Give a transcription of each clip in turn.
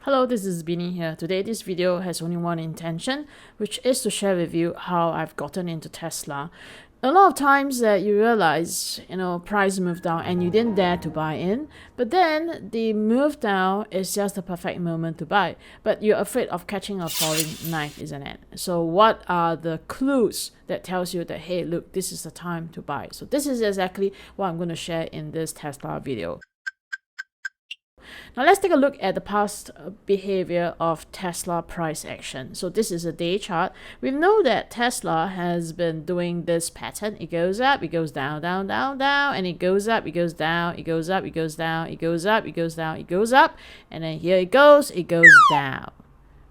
Hello, this is Binni here. Today this video has only one intention, which is to share with you how I've gotten into Tesla. A lot of times that you realize, price moved down and you didn't dare to buy in, but then the move down is just the perfect moment to buy. But you're afraid of catching a falling knife, isn't it? So what are the clues that tells you that, hey, look, this is the time to buy? So this is exactly what I'm going to share in this Tesla video. Now let's take a look at the past behavior of Tesla price action. So this is a day chart. We know that Tesla has been doing this pattern. It goes up, it goes down, down, down, down, and it goes up, it goes down, it goes up, it goes down, it goes up, it goes down, it goes up, and then here it goes down.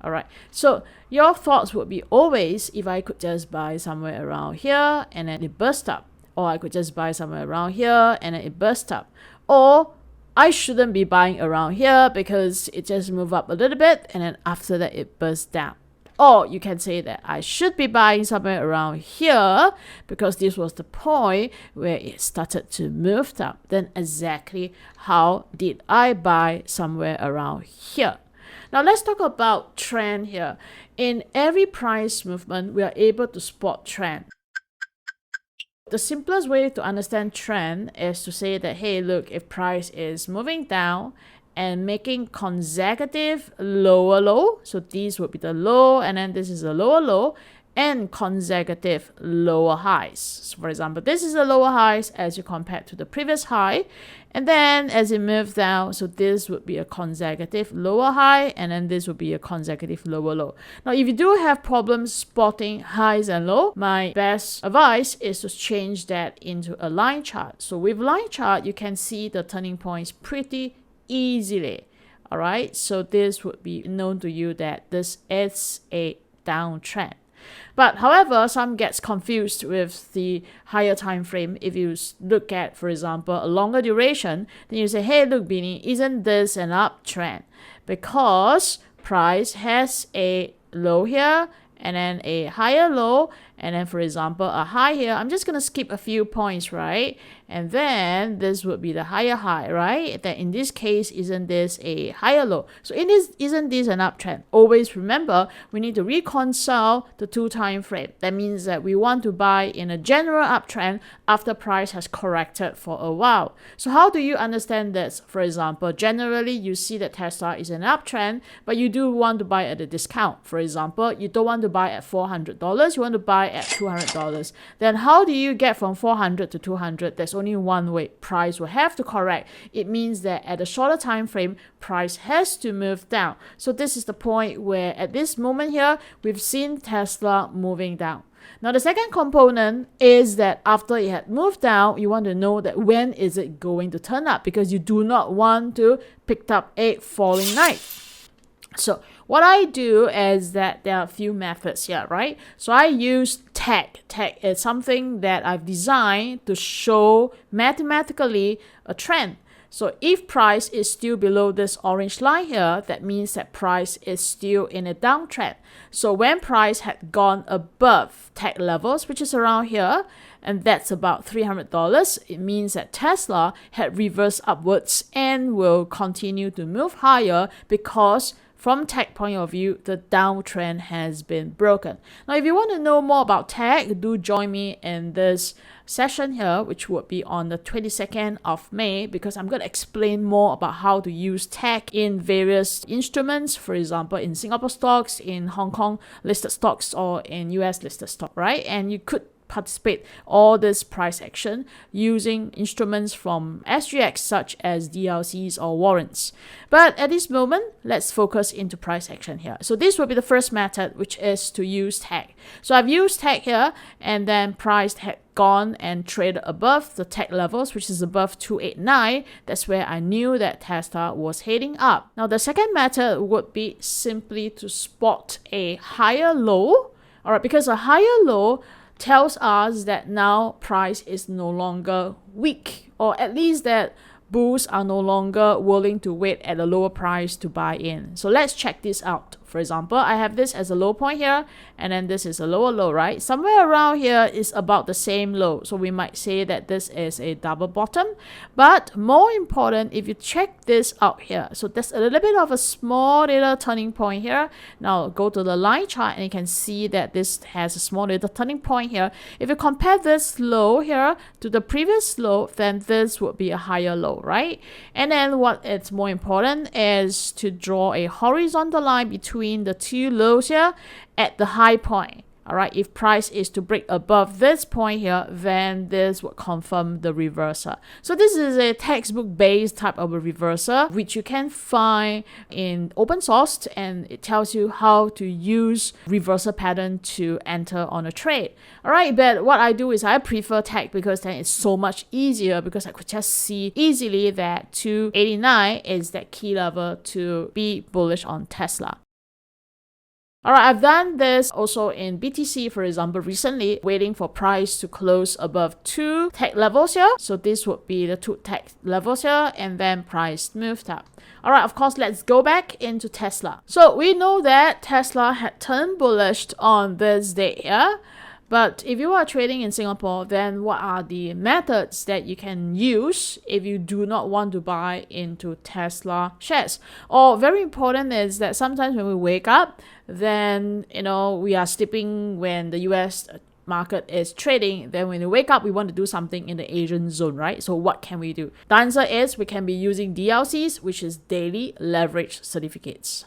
All right, so your thoughts would be always, if I could just buy somewhere around here and then it burst up, or I could just buy somewhere around here and then it burst up, or I shouldn't be buying around here because it just moved up a little bit and then after that it bursts down. Or you can say that I should be buying somewhere around here because this was the point where it started to move down. Then exactly how did I buy somewhere around here? Now let's talk about trend here. In every price movement, we are able to spot trend. The simplest way to understand trend is to say that, hey, look, if price is moving down and making consecutive lower low, so these would be the low and then this is a lower low, and consecutive lower highs. So for example, this is the lower highs as you compare to the previous high, and then as it moves down, so this would be a consecutive lower high, and then this would be a consecutive lower low. Now if you do have problems spotting highs and low, my best advice is to change that into a line chart. So with line chart, you can see the turning points pretty easily. All right, so this would be known to you that this is a downtrend. But however, some gets confused with the higher time frame. If you look at, for example, a longer duration, then you say, hey, look, Binni, isn't this an uptrend? Because price has a low here and then a higher low, and then for example a high here. I'm just going to skip a few points, right? And then this would be the higher high, right? That in this case, isn't this a higher low? So isn't this an uptrend? Always remember, we need to reconcile the two time frame. That means that we want to buy in a general uptrend after price has corrected for a while. So how do you understand this? For example, generally you see that Tesla is an uptrend, but you do want to buy at a discount. For example, you don't want to buy at $400, you want to buy at $200. Then how do you get from 400 to 200? There's only one way. Price will have to correct. It means that at a shorter time frame, price has to move down. So this is the point where at this moment here, we've seen Tesla moving down. Now the second component is that after it had moved down, you want to know that when is it going to turn up, because you do not want to pick up a falling knife. So what I do is that there are a few methods here, right? So I use tag. Tag is something that I've designed to show mathematically a trend. So if price is still below this orange line here, that means that price is still in a downtrend. So when price had gone above tag levels, which is around here, and that's about $300, it means that Tesla had reversed upwards and will continue to move higher because from tag point of view, the downtrend has been broken. Now, if you want to know more about tag, do join me in this session here, which would be on the 22nd of May, because I'm going to explain more about how to use tag in various instruments, for example, in Singapore stocks, in Hong Kong listed stocks, or in US listed stock, right? And you could participate all this price action using instruments from SGX such as DLCs or warrants. But at this moment, let's focus into price action here. So this will be the first method, which is to use tag. So I've used tag here, and then price had gone and traded above the tag levels, which is above 289. That's where I knew that Tesla was heading up. Now the second method would be simply to spot a higher low. All right, because a higher low tells us that now price is no longer weak, or at least that bulls are no longer willing to wait at a lower price to buy in. So let's check this out. For example, I have this as a low point here, and then this is a lower low, right? Somewhere around here is about the same low. So we might say that this is a double bottom. But more important, if you check this out here, so there's a little bit of a small little turning point here. Now go to the line chart and you can see that this has a small little turning point here. If you compare this low here to the previous low, then this would be a higher low, right? And then what is more important is to draw a horizontal line between the two lows here at the high point. All right, if price is to break above this point here, then this would confirm the reversal. So this is a textbook based type of a reversal, which you can find in open source, and it tells you how to use reversal pattern to enter on a trade. All right, but what I do is I prefer tech because then it's so much easier, because I could just see easily that 289 is that key level to be bullish on Tesla. All right, I've done this also in BTC, for example, recently, waiting for price to close above 2 tech levels here. So this would be the 2 tech levels here, and then price moved up. All right, of course, let's go back into Tesla. So we know that Tesla had turned bullish on this day here. But if you are trading in Singapore, then what are the methods that you can use if you do not want to buy into Tesla shares? Or very important is that sometimes when we wake up, then, we are sleeping when the US market is trading. Then when we wake up, we want to do something in the Asian zone, right? So what can we do? The answer is we can be using DLCs, which is daily leverage certificates.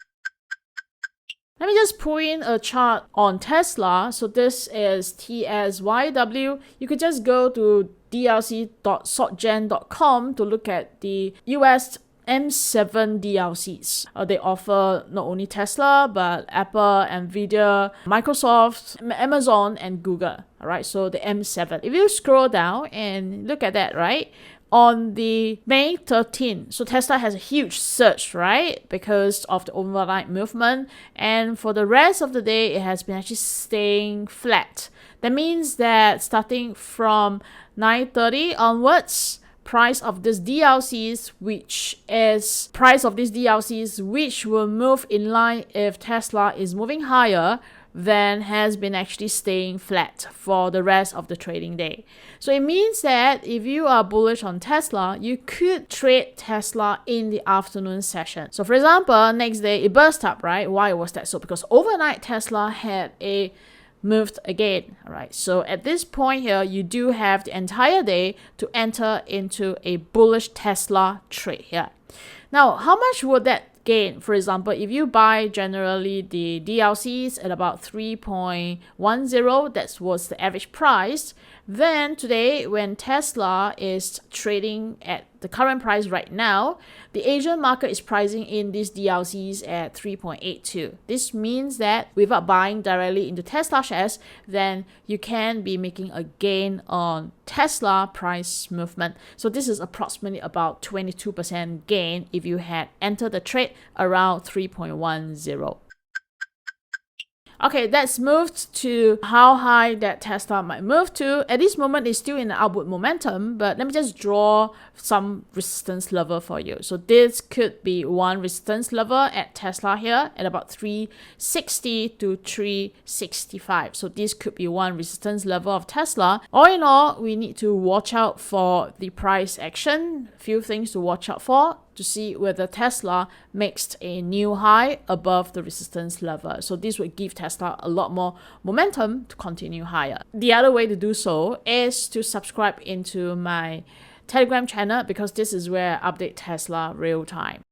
Let me just pull in a chart on Tesla. So this is TSYW. You could just go to dlc.sortgen.com to look at the US M7 DLCs. They offer not only Tesla, but Apple, Nvidia, Microsoft, Amazon, and Google. All right, so the M7. If you scroll down and look at that, right? On the May 13th, so Tesla has a huge surge, right? Because of the overnight movement. And for the rest of the day, it has been actually staying flat. That means that starting from 9:30 onwards, price of these DLCs, which will move in line if Tesla is moving higher, then has been actually staying flat for the rest of the trading day. So it means that if you are bullish on Tesla, you could trade Tesla in the afternoon session. So for example, next day it burst up, right? Why was that so? Because overnight Tesla had moved again. All right, so at this point here, you do have the entire day to enter into a bullish Tesla trade here. Now, how much would that gain? For example, if you buy generally the DLCs at about 3.10, that was the average price, then today when Tesla is trading at the current price right now, the Asian market is pricing in these DLCs at 3.82. This means that without buying directly into Tesla shares, then you can be making a gain on Tesla price movement. So this is approximately about 22% gain if you had entered the trade around 3.10. Okay, let's move to how high that Tesla might move to. At this moment, it's still in the upward momentum, but let me just draw some resistance level for you. So this could be one resistance level at Tesla here at about 360 to 365. So this could be one resistance level of Tesla. All in all, we need to watch out for the price action. Few things to watch out for to see whether Tesla makes a new high above the resistance level. So this would give Tesla a lot more momentum to continue higher. The other way to do so is to subscribe into my Telegram channel, because this is where I update Tesla real time.